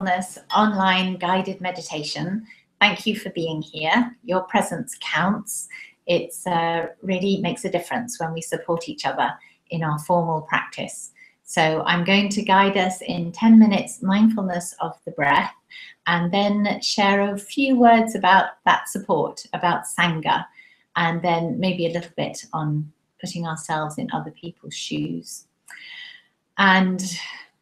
Mindfulness online guided meditation. Thank you for being here. Your presence counts. It really makes a difference when we support each other in our formal practice. So I'm going to guide us in 10 minutes mindfulness of the breath, and then share a few words about that support, about Sangha, and then maybe a little bit on putting ourselves in other people's shoes. And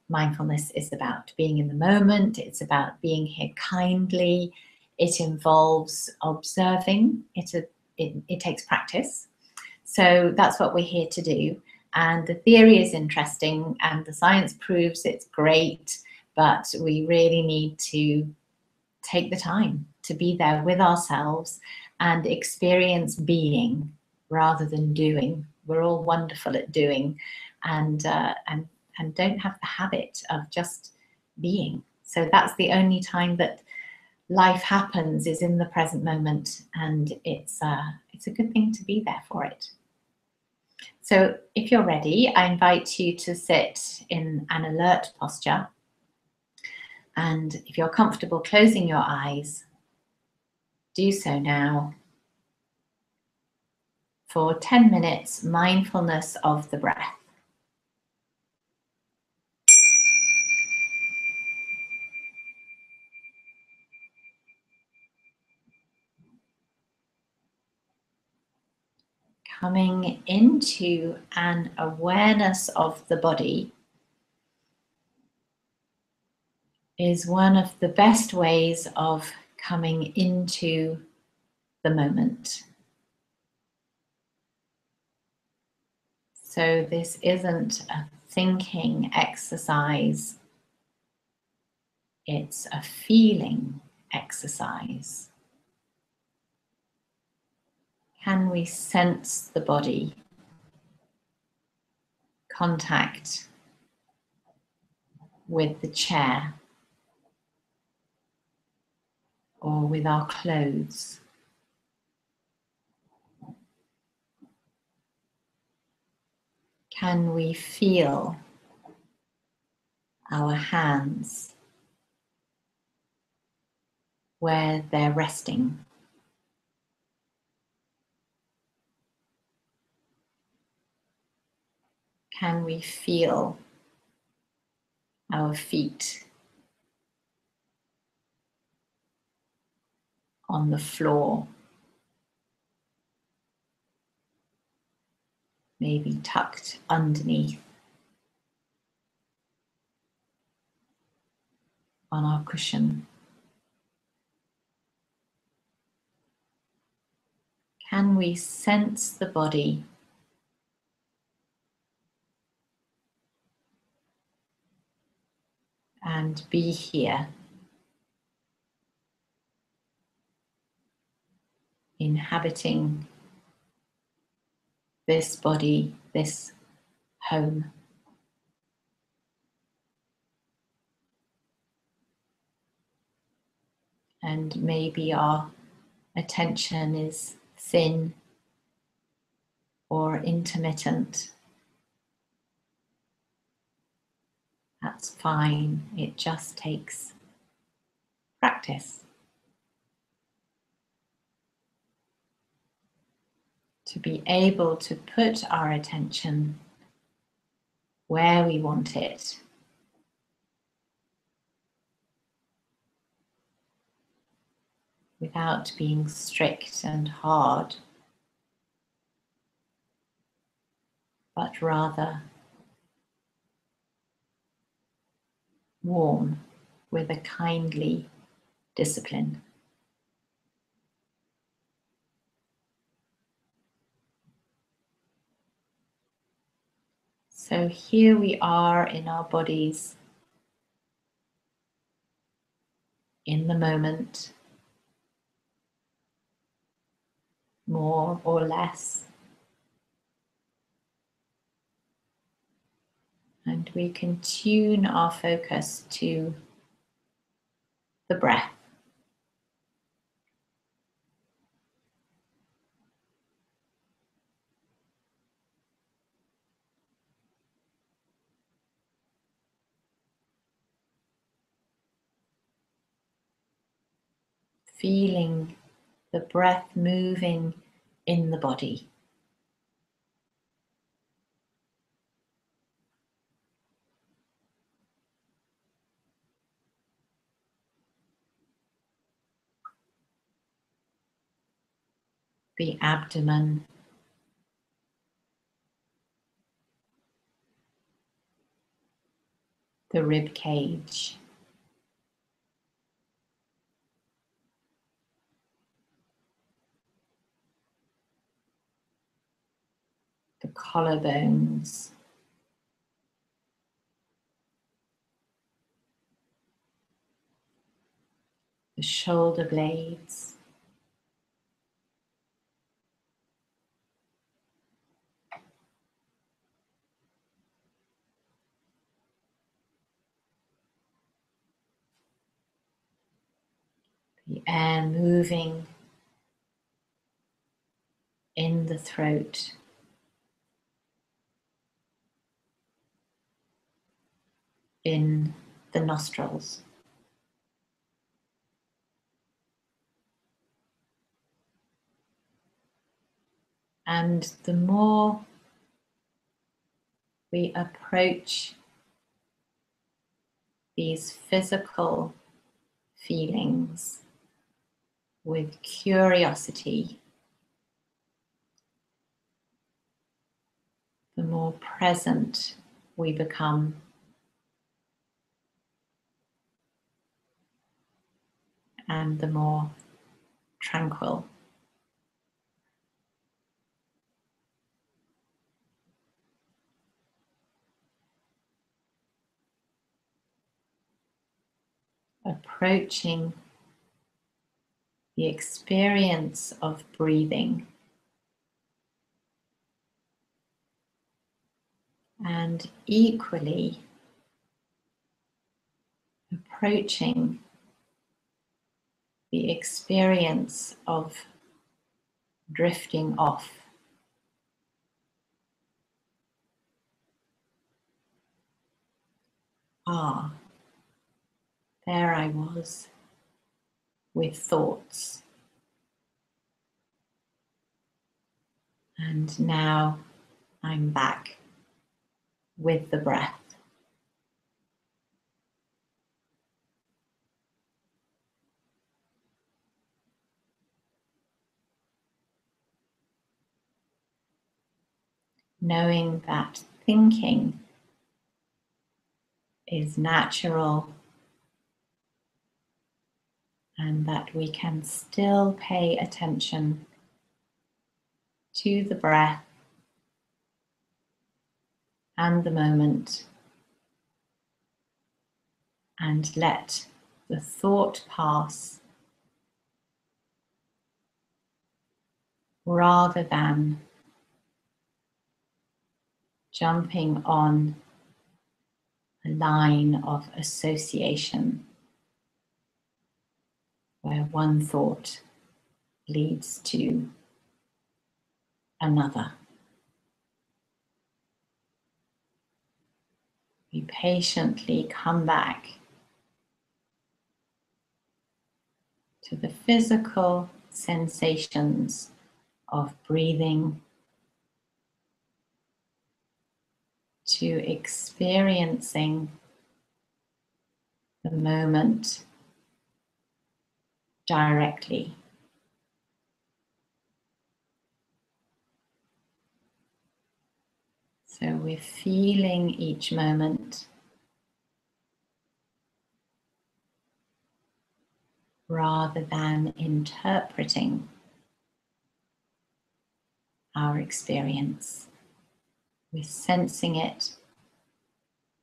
mindfulness is about being in the moment. It's about being here kindly. It involves observing. It takes practice. So that's what we're here to do. And the theory is interesting and the science proves it's great, but we really need to take the time to be there with ourselves and experience being rather than doing. We're all wonderful at doing and don't have the habit of just being. So that's the only time that life happens, is in the present moment, and it's a good thing to be there for it. So if you're ready, I invite you to sit in an alert posture. And if you're comfortable closing your eyes, do so now for 10 minutes mindfulness of the breath. Coming into an awareness of the body is one of the best ways of coming into the moment. So this isn't a thinking exercise, it's a feeling exercise. Can we sense the body? Contact with the chair or with our clothes. Can we feel our hands where they're resting? Can we feel our feet on the floor? Maybe tucked underneath on our cushion. Can we sense the body and be here, inhabiting this body, this home? And maybe our attention is thin or intermittent. That's fine. It just takes practice to be able to put our attention where we want it. Without being strict and hard, but rather warm with a kindly discipline. So here we are in our bodies, in the moment, more or less. And we can tune our focus to the breath. feeling the breath moving in the body. The abdomen, the rib cage, the collarbones, the shoulder blades, the air moving in the throat, in the nostrils. And the more we approach these physical feelings with curiosity, the more present we become, and the more tranquil. Approaching the experience of breathing and equally approaching the experience of drifting off. Ah, there I was with thoughts. And now I'm back with the breath. Knowing that thinking is natural and that we can still pay attention to the breath and the moment and let the thought pass rather than jumping on a line of association where one thought leads to another. We patiently come back to the physical sensations of breathing, to experiencing the moment directly. So we're feeling each moment rather than interpreting our experience. We're sensing it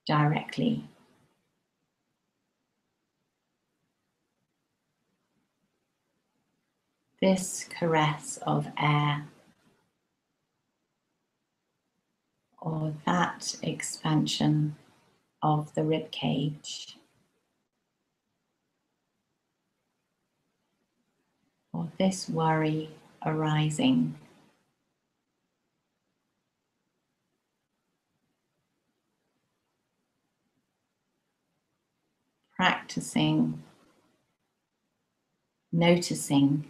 directly. This caress of air or that expansion of the rib cage or this worry arising. Practicing noticing,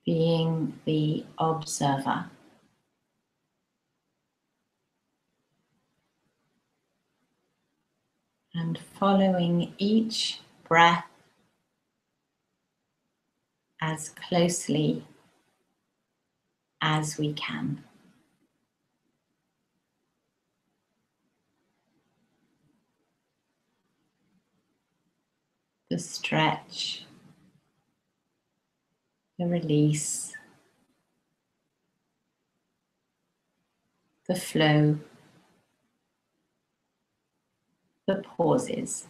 being the observer. And following each breath as closely as we can. The stretch, the release, the flow, the pauses.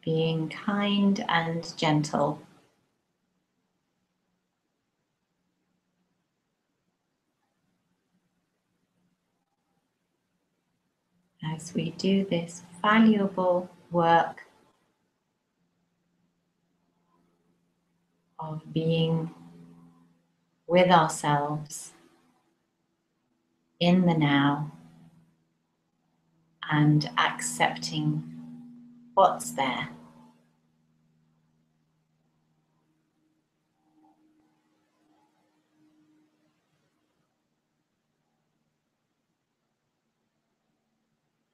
Being kind and gentle. As we do this valuable work of being with ourselves in the now and accepting what's there.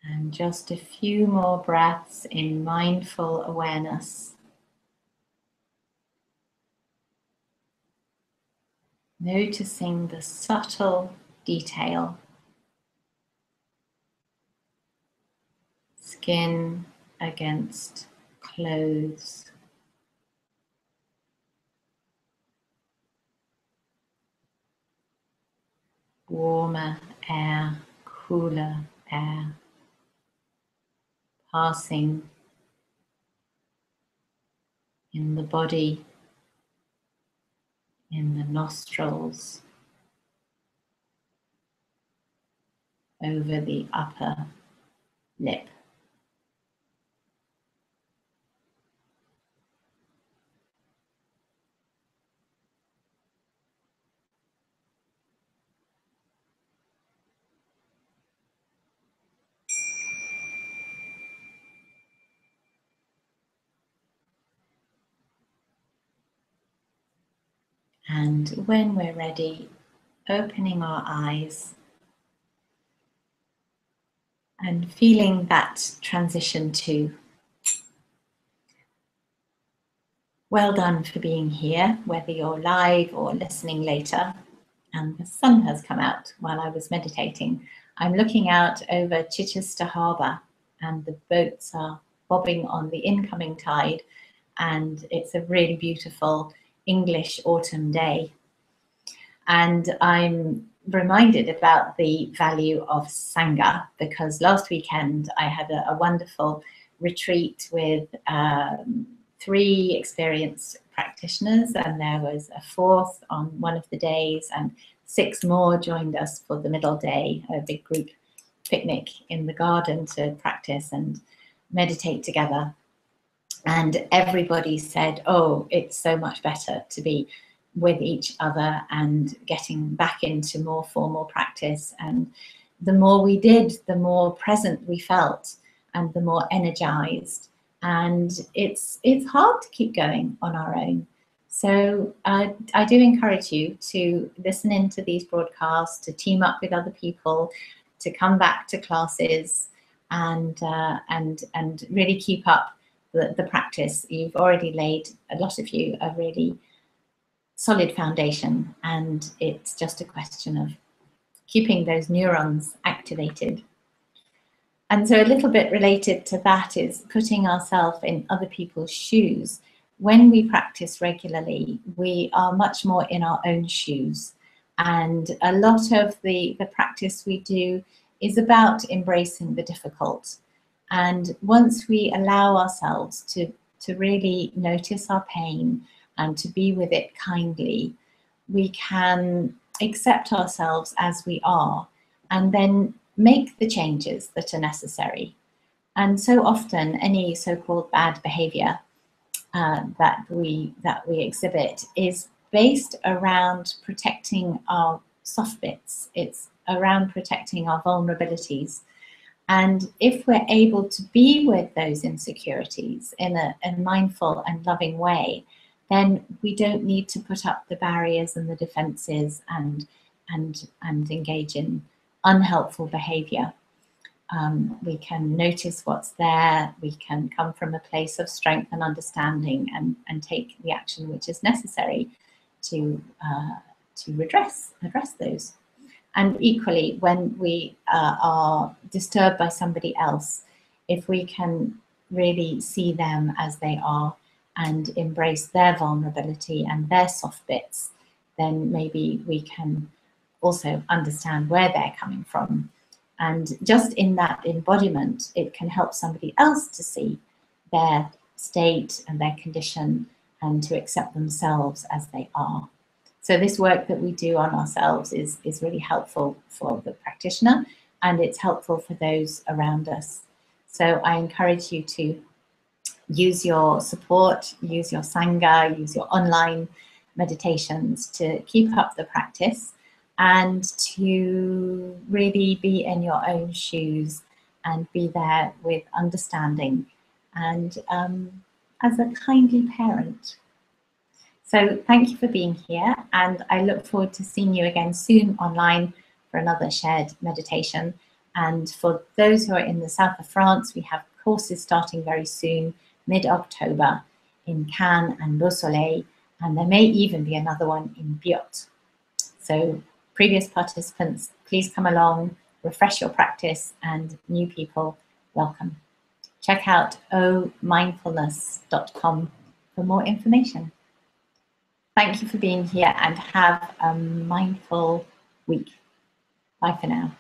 And just a few more breaths in mindful awareness. Noticing the subtle detail. Skin against clothes. Warmer air, cooler air. Passing in the body, in the nostrils, over the upper lip. And when we're ready, opening our eyes and feeling that transition to well done for being here, whether you're live or listening later. And the sun has come out while I was meditating. I'm looking out over Chichester Harbour and the boats are bobbing on the incoming tide, and it's a really beautiful English autumn day. And I'm reminded about the value of Sangha, because last weekend I had a wonderful retreat with 3 experienced practitioners, and there was a 4th on one of the days, and 6 more joined us for the middle day, a big group picnic in the garden to practice and meditate together. And everybody said, oh, it's so much better to be with each other and getting back into more formal practice. And the more we did, the more present we felt and the more energized. And it's hard to keep going on our own. So I do encourage you to listen into these broadcasts, to team up with other people, to come back to classes and really keep up the practice. You've already laid, a lot of you, a really solid foundation, and it's just a question of keeping those neurons activated. And so a little bit related to that is putting ourselves in other people's shoes. When we practice regularly, we are much more in our own shoes. And a lot of the practice we do is about embracing the difficult. And once we allow ourselves to really notice our pain and to be with it kindly, we can accept ourselves as we are and then make the changes that are necessary. And so often any so-called bad behavior that we exhibit is based around protecting our soft bits. It's around protecting our vulnerabilities. And if we're able to be with those insecurities in a mindful and loving way, then we don't need to put up the barriers and the defenses and engage in unhelpful behavior. We can notice what's there, we can come from a place of strength and understanding and take the action which is necessary to address those. And equally, when we are disturbed by somebody else, if we can really see them as they are and embrace their vulnerability and their soft bits, then maybe we can also understand where they're coming from. And just in that embodiment, it can help somebody else to see their state and their condition and to accept themselves as they are. So this work that we do on ourselves is really helpful for the practitioner, and it's helpful for those around us. So I encourage you to use your support, use your Sangha, use your online meditations to keep up the practice and to really be in your own shoes and be there with understanding and as a kindly parent. So thank you for being here, and I look forward to seeing you again soon online for another shared meditation. And for those who are in the south of France, we have courses starting very soon, mid-October, in Cannes and Beausoleil, and there may even be another one in Biot. So previous participants, please come along, refresh your practice, and new people, welcome. Check out OMindfulness.com for more information. Thank you for being here and have a mindful week. Bye for now.